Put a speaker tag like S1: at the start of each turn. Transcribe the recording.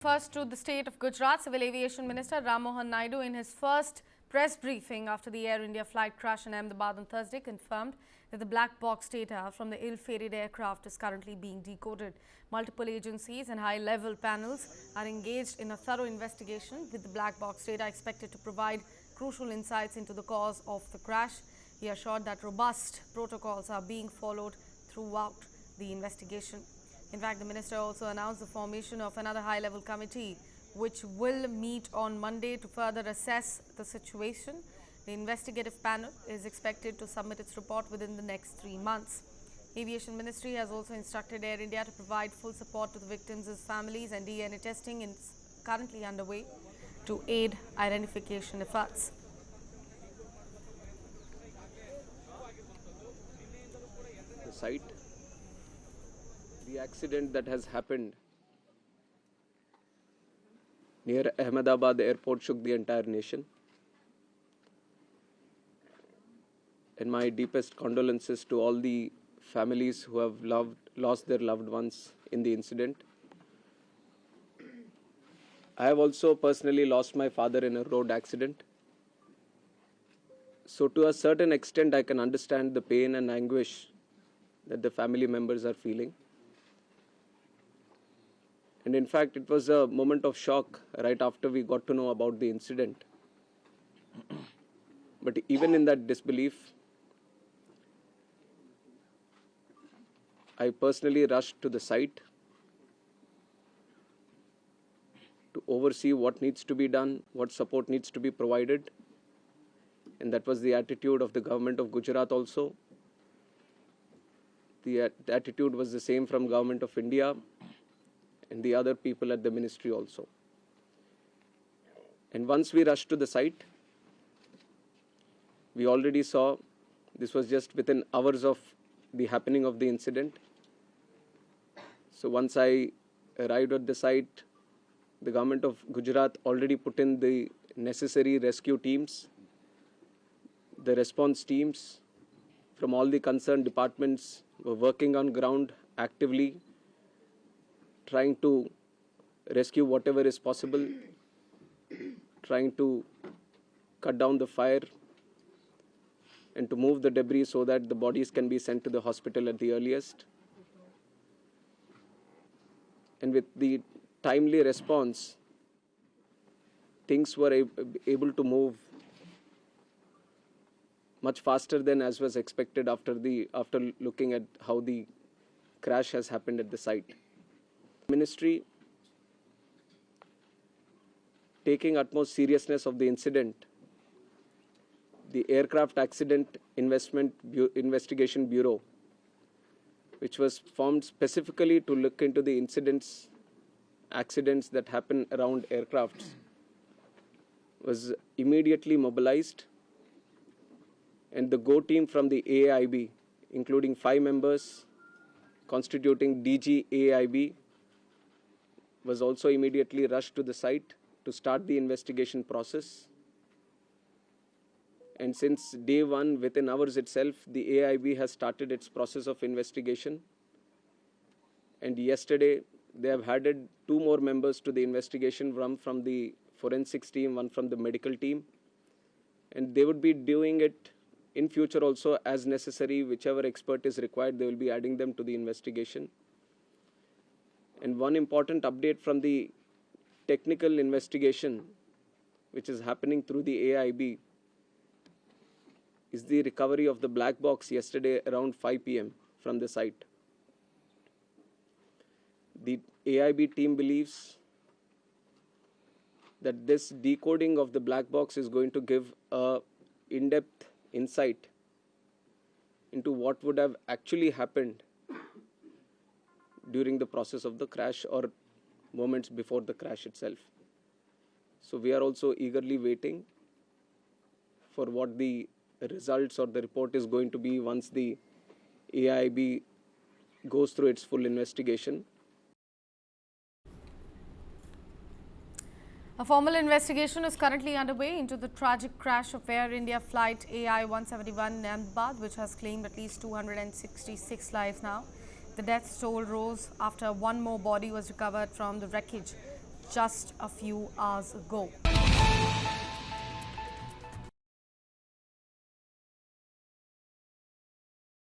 S1: First to the state of Gujarat, Civil Aviation Minister Mohan Naidu, in his first press briefing after the Air India flight crash in Ahmedabad on Thursday, confirmed that the black box data from the ill-fated aircraft is currently being decoded. Multiple agencies and high-level panels are engaged in a thorough investigation, with the black box data expected to provide crucial insights into the cause of the crash. He assured that robust protocols are being followed throughout the investigation. In fact, the minister also announced the formation of another high-level committee which will meet on Monday to further assess the situation. The investigative panel is expected to submit its report within the next 3 months. Aviation Ministry has also instructed Air India to provide full support to the victims' families, and DNA testing is currently underway to aid identification efforts.
S2: The site, the accident that has happened near Ahmedabad airport shook the entire nation. And my deepest condolences to all the families who have lost their loved ones in the incident. I have also personally lost my father in a road accident. So to a certain extent, I can understand the pain and anguish that the family members are feeling. And in fact, it was a moment of shock right after we got to know about the incident. But even in that disbelief, I personally rushed to the site to oversee what needs to be done, what support needs to be provided. And that was the attitude of the government of Gujarat also. The attitude was the same from Government of India and the other people at the ministry also. And once we rushed to the site, we already saw, this was just within hours of the happening of the incident. So once I arrived at the site, the government of Gujarat already put in the necessary rescue teams, the response teams from all the concerned departments were working on ground actively, trying to rescue whatever is possible, trying to cut down the fire and to move the debris so that the bodies can be sent to the hospital at the earliest. And with the timely response, things were able to move much faster than as was expected after looking at how the crash has happened at the site. Ministry, taking utmost seriousness of the incident, the Aircraft Accident Investigation Bureau, which was formed specifically to look into the accidents that happen around aircrafts, was immediately mobilized, and the GO team from the AIB, including 5 members constituting DG AIB, was also immediately rushed to the site to start the investigation process. And since day one, within hours itself, the AIB has started its process of investigation. And yesterday, they have added 2 more members to the investigation, one from the forensics team, one from the medical team. And they would be doing it in future also as necessary. Whichever expert is required, they will be adding them to the investigation. And one important update from the technical investigation, which is happening through the AIB, is the recovery of the black box yesterday around 5 p.m. from the site. The AIB team believes that this decoding of the black box is going to give a in-depth insight into what would have actually happened during the process of the crash or moments before the crash itself. So we are also eagerly waiting for what the results or the report is going to be once the AIB goes through its full investigation.
S1: A formal investigation is currently underway into the tragic crash of Air India flight AI-171 in Ahmedabad, which has claimed at least 266 lives now. The death toll rose after one more body was recovered from the wreckage just a few hours ago.